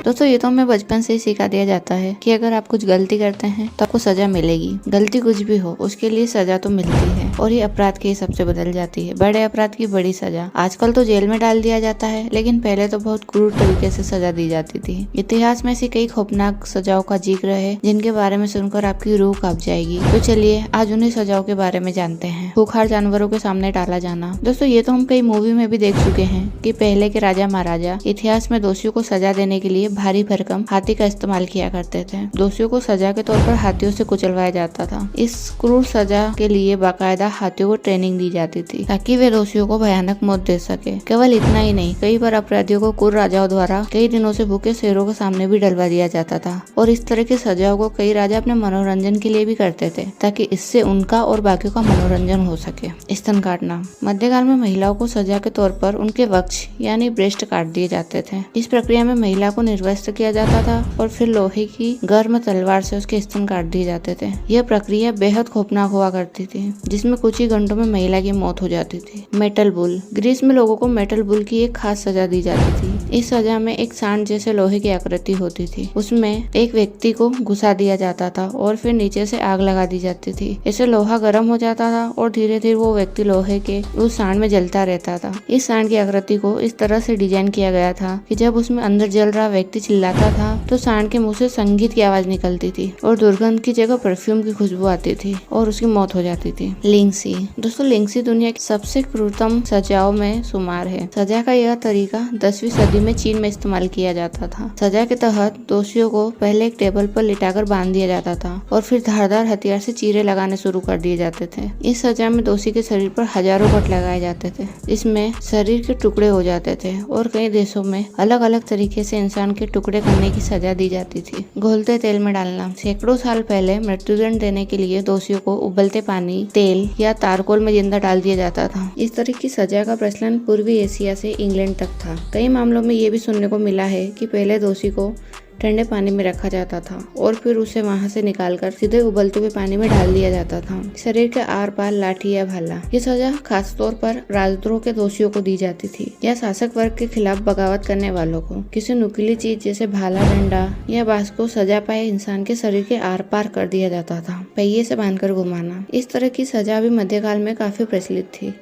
दोस्तों ये तो हमें बचपन से ही सिखा दिया जाता है कि अगर आप कुछ गलती करते हैं तो आपको सजा मिलेगी। गलती कुछ भी हो उसके लिए सजा तो मिलती है और ये अपराध के हिसाब से बदल जाती है। बड़े अपराध की बड़ी सजा। आजकल तो जेल में डाल दिया जाता है, लेकिन पहले तो बहुत क्रूर तरीके से सजा दी जाती थी। इतिहास में ऐसी कई खौफनाक सजाओं का जिक्र है जिनके बारे में सुनकर आपकी रूह कांप जाएगी। तो चलिए आज उन्हीं सजाओं के बारे में जानते हैं। खूंखार जानवरों के सामने डाला जाना। दोस्तों ये तो हम कई मूवी में भी देख चुके हैं कि पहले के राजा महाराजा इतिहास में दोषियों को सजा देने के लिए भारी भरकम हाथी का इस्तेमाल किया करते थे। दोषियों को सजा के तौर पर हाथियों से कुचलवाया जाता था। इस क्रूर सजा के लिए बाकायदा हाथियों को ट्रेनिंग दी जाती थी ताकि वे दोषियों को भयानक मौत दे सके। केवल इतना ही नहीं, कई बार अपराधियों को क्रूर राजाओं द्वारा कई दिनों से भूखे शेरों के सामने भी डलवा दिया जाता था और इस तरह की सजाओं को कई राजा अपने मनोरंजन के लिए भी करते थे ताकि इससे उनका और बाकियों का मनोरंजन हो सके। स्तन काटना। मध्यकाल में महिलाओं को सजा के तौर पर उनके वक्ष यानी ब्रेस्ट काट दिए जाते थे। इस प्रक्रिया में महिला को निर्वस्त्र किया जाता था और फिर लोहे की गर्म तलवार से उसके स्तन काट दिए जाते थे। यह प्रक्रिया बेहद खौफनाक हुआ करती थी जिसमें कुछ ही घंटों में महिला की मौत हो जाती थी। Metal bull. ग्रीस में लोगों को मेटल बुल की एक खास सजा दी जाती थी। इस सजा में एक सांड जैसे लोहे की आकृति होती थी। उसमें एक व्यक्ति को घुसा दिया जाता था और फिर नीचे से आग लगा दी जाती थी। इससे लोहा गर्म हो जाता था और धीरे धीरे वो व्यक्ति लोहे के उस सांड में जलता रहता था। इस सांड की आकृति को इस तरह से डिजाइन किया गया था कि जब उसमें अंदर जल रहा व्यक्ति चिल्लाता था तो सांड के मुंह से संगीत की आवाज निकलती थी और दुर्गंध की जगह परफ्यूम की खुशबू आती थी और उसकी मौत हो जाती थी। लिंगसी। दोस्तों लिंगसी दुनिया की सबसे क्रूरतम सजाओं में शुमार है। सजा का यह तरीका 10वीं सदी में चीन में इस्तेमाल किया जाता था। सजा के तहत दोषियों को पहले एक टेबल पर लिटाकर बांध दिया जाता था और फिर धारदार हथियार से चीरे लगाने शुरू कर दिए जाते थे। इस सजा में दोषी के शरीर पर हजारों कट लगाए जाते थे। इसमें शरीर के टुकड़े हो जाते थे और कई देशों में अलग अलग तरीके से इंसान के टुकड़े करने की सजा दी जाती थी। घोलते तेल में डालना। सैकड़ों साल पहले मृत्युदंड देने के लिए दोषियों को उबलते पानी, तेल या तारकोल में जिंदा डाल दिया जाता था। इस तरह की सजा का प्रचलन पूर्वी एशिया से इंग्लैंड तक था। कई मामलों में ये भी सुनने को मिला है कि पहले दोषी को ठंडे पानी में रखा जाता था और फिर उसे वहां से निकालकर सीधे उबलते हुए पानी में डाल दिया जाता था। शरीर के आर पार लाठी या भाला। ये सजा खास तौर पर राजद्रोह के दोषियों को दी जाती थी या शासक वर्ग के खिलाफ बगावत करने वालों को। किसी नुकीली चीज जैसे भाला, डंडा या बांस को सजा पाए इंसान के शरीर के आर पार कर दिया जाता था। पहिए से बांधकर घुमाना। इस तरह की सजा भी मध्यकाल में काफी प्रचलित थी।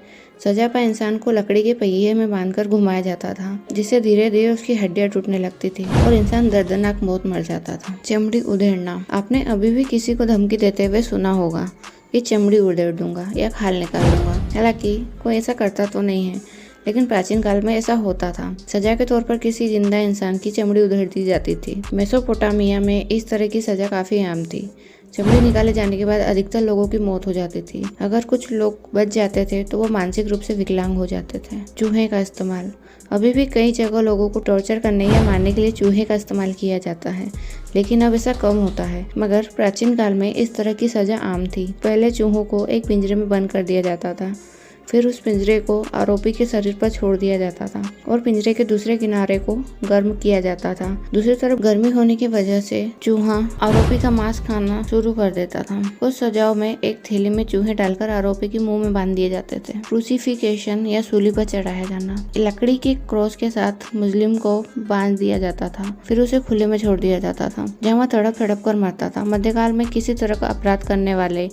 सजा पाए इंसान को लकड़ी के पहिए में बांधकर घुमाया जाता था जिससे धीरे धीरे उसकी हड्डियां टूटने लगती थी और इंसान दर्दनाक मौत मर जाता था। चमड़ी उधेड़ना। आपने अभी भी किसी को धमकी देते हुए सुना होगा कि चमड़ी उधेड़ दूंगा या खाल निकाल दूंगा। हालांकि कोई ऐसा करता तो नहीं है, लेकिन प्राचीन काल में ऐसा होता था। सजा के तौर पर किसी जिंदा इंसान की चमड़ी उधेड़ दी जाती थी। मेसोपोटामिया में इस तरह की सजा काफी आम थी। चमड़ी निकाले जाने के बाद अधिकतर लोगों की मौत हो जाती थी। अगर कुछ लोग बच जाते थे तो वो मानसिक रूप से विकलांग हो जाते थे। चूहे का इस्तेमाल। अभी भी कई जगह लोगों को टॉर्चर करने या मारने के लिए चूहे का इस्तेमाल किया जाता है, लेकिन अब ऐसा कम होता है। मगर प्राचीन काल में इस तरह की सजा आम थी। पहले चूहों को एक पिंजरे में बंद कर दिया जाता था, फिर उस पिंजरे को आरोपी के शरीर पर छोड़ दिया जाता था और पिंजरे के दूसरे किनारे को गर्म किया जाता था। दूसरी तरफ गर्मी होने की वजह से चूहा आरोपी का मांस खाना शुरू कर देता था। कुछ सजाओं में एक थैली में चूहे डालकर आरोपी के मुंह में बांध दिए जाते थे। क्रूसिफिकेशन या सूली पर चढ़ाया जाना। लकड़ी के क्रॉस के साथ मुस्लिम को बांध दिया जाता था, फिर उसे खुले में छोड़ दिया जाता था जहाँ तड़प तड़प कर मरता था। मध्यकाल में किसी तरह का अपराध करने वाले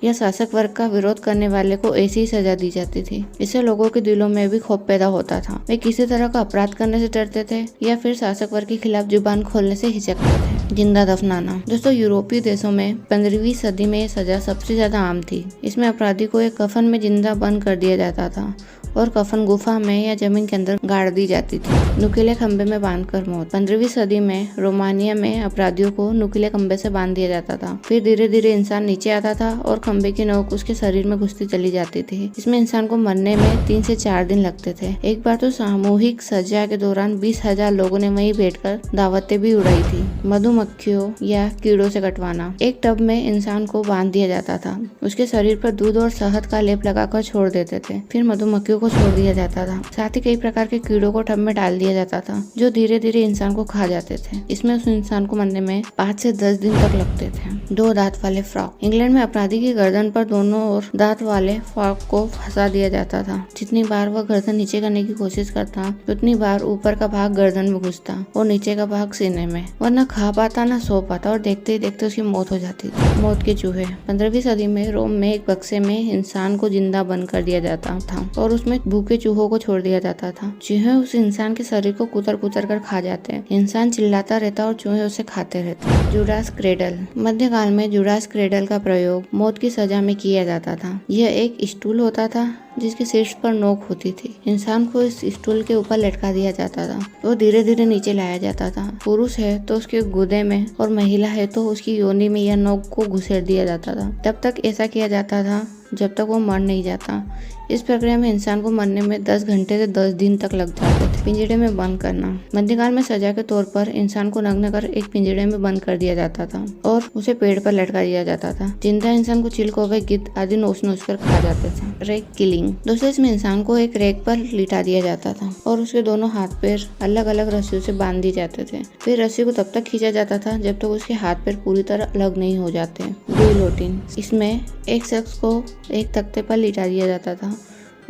या शासक वर्ग का विरोध करने वाले को ऐसी ही सजा दी जाती थी। इससे लोगों के दिलों में भी खौफ पैदा होता था। वे किसी तरह का अपराध करने से डरते थे या फिर शासक वर्ग के खिलाफ जुबान खोलने से हिचकते थे। जिंदा दफनाना। दोस्तों यूरोपीय देशों में 15वीं सदी में यह सजा सबसे ज्यादा आम थी। इसमें अपराधी को एक कफन में जिंदा बंद कर दिया जाता था और कफन गुफा में या जमीन के अंदर गाड़ दी जाती थी। नुकीले खंबे में बांधकर मौत। 15वीं सदी में रोमानिया में अपराधियों को नुकीले खंबे से बांध दिया जाता था। फिर धीरे धीरे इंसान नीचे आता था और खंबे की नोक उसके शरीर में घुसती चली जाती थी। इसमें इंसान को मरने में 3 से 4 दिन लगते थे। एक बार तो सामूहिक सजा के दौरान 20,000 लोगों ने वहीं बैठकर दावतें भी उड़ाई थी। मधुमक्खियों या कीड़ों से कटवाना। एक टब में इंसान को बांध दिया जाता था। उसके शरीर पर दूध और शहद का लेप लगाकर छोड़ देते थे। फिर मधुमक्खियों को को छोड़ दिया जाता था। साथ ही कई प्रकार के कीड़ों को टब में डाल दिया जाता था जो धीरे धीरे इंसान को खा जाते थे। इसमें उस इंसान को मरने में 5 से 10 दिन तक लगते थे। 2 दांत वाले फ्रॉग। इंग्लैंड में अपराधी की गर्दन पर दोनों ओर दांत वाले फ्रॉग को फंसा दिया जाता था। जितनी बार वह गर्दन नीचे करने की कोशिश करता उतनी बार ऊपर का भाग गर्दन में घुसता और नीचे का भाग सीने में। वह न खा पाता न सो पाता और देखते ही देखते उसकी मौत हो जाती थी। मौत के चूहे। 15वीं सदी में रोम में एक बक्से में इंसान को जिंदा बंद कर दिया जाता था और उसमें भूखे चूहों को छोड़ दिया जाता था। चूहे उस इंसान के शरीर को कुतर कुतर कर खा जाते हैं। इंसान चिल्लाता रहता और चूहे उसे खाते रहते। Judas cradle. मध्यकाल में जूडास क्रेडल का प्रयोग मौत की सजा में किया जाता था। यह एक स्टूल होता था जिसके शीर्ष पर नोक होती थी। इंसान को इस स्टूल के ऊपर लटका दिया जाता था। वो धीरे धीरे नीचे लाया जाता था। पुरुष है तो उसके गुदे में और महिला है तो उसकी योनि में यह नोक को घुसेड़ दिया जाता था। तब तक ऐसा किया जाता था जब तक वो मर नहीं जाता। इस प्रक्रिया में इंसान को मरने में 10 घंटे से 10 दिन तक लग जाते थे। पिंजड़े में बंद करना। मध्यकाल में सजा के तौर पर इंसान को नग्न कर एक पिंजड़े में बंद कर दिया जाता था और उसे पेड़ पर लटका दिया जाता था। जिंदा इंसान को चिल, कौवे, गिद्ध आदि नोच नोच कर खा जाते थे। रेक किलिंग। दोस्तों, इसमें इंसान को एक रेक पर लिटा दिया जाता था और उसके दोनों हाथ पैर अलग अलग रस्सियों से बांध दिए जाते थे। फिर रस्सी को तब तक खींचा जाता था जब तक उसके हाथ पैर पूरी तरह अलग नहीं हो जाते। गिलोटिन। इसमें एक शख्स को एक तख्ते पर लिटा दिया जाता था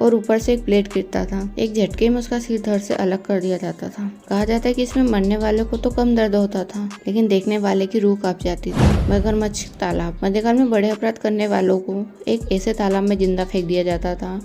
और ऊपर से एक प्लेट गिरता था। एक झटके में उसका सिर धड़ से अलग कर दिया जाता था। कहा जाता है कि इसमें मरने वाले को तो कम दर्द होता था लेकिन देखने वाले की रूह कांप जाती थी। मगरमच्छ तालाब। मध्यकाल में बड़े अपराध करने वालों को एक ऐसे तालाब में जिंदा फेंक दिया जाता था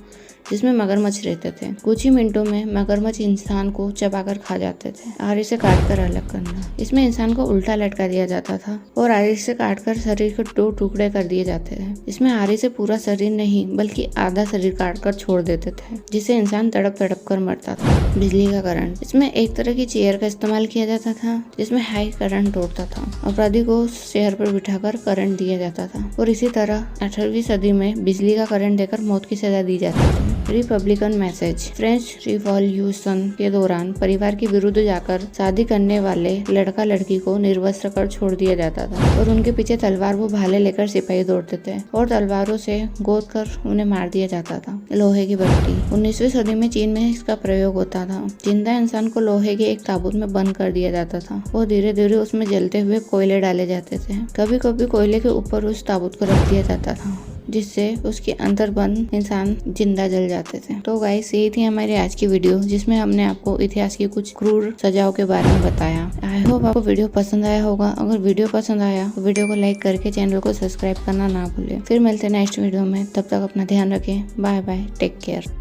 जिसमें मगरमच्छ रहते थे। कुछ ही मिनटों में मगरमच्छ इंसान को चबाकर खा जाते थे। आरी से काटकर अलग करना। इसमें इंसान को उल्टा लटका दिया जाता था और आरी से काटकर शरीर के 2 टुकड़े कर दिए जाते थे। इसमें आरी से पूरा शरीर नहीं बल्कि आधा शरीर काटकर छोड़ देते थे जिससे इंसान तड़प तड़प कर मरता था। बिजली का करंट। इसमें एक तरह की चेयर का इस्तेमाल किया जाता था जिसमें हाई करंट दौड़ता था। अपराधी को उस चेयर पर बिठाकर करंट दिया जाता था और इसी तरह 18वीं सदी में बिजली का करंट देकर मौत की सजा दी जाती थी। Republican message. फ्रेंच रिवॉल्यूशन के दौरान परिवार के विरुद्ध जाकर शादी करने वाले लड़का लड़की को निर्वस्त्र कर छोड़ दिया जाता था और उनके पीछे तलवार व भाले लेकर सिपाही दौड़ते थे और तलवारों से गोद कर उन्हें मार दिया जाता था। लोहे की भट्टी। 19वीं सदी में चीन में इसका प्रयोग होता था। जिंदा इंसान को लोहे के एक ताबूत में बंद कर दिया जाता था और धीरे धीरे उसमें जलते हुए कोयले डाले जाते थे। कभी कभी कोयले के ऊपर उस ताबूत को रख दिया जाता था जिससे उसके अंदर बंद इंसान जिंदा जल जाते थे। तो गाइस, यही थी हमारी आज की वीडियो जिसमें हमने आपको इतिहास की कुछ क्रूर सजाओं के बारे में बताया। आई होप आपको वीडियो पसंद आया होगा। अगर वीडियो पसंद आया तो वीडियो को लाइक करके चैनल को सब्सक्राइब करना ना भूलें। फिर मिलते हैं नेक्स्ट वीडियो में। तब तक अपना ध्यान रखें। Bye bye, take care.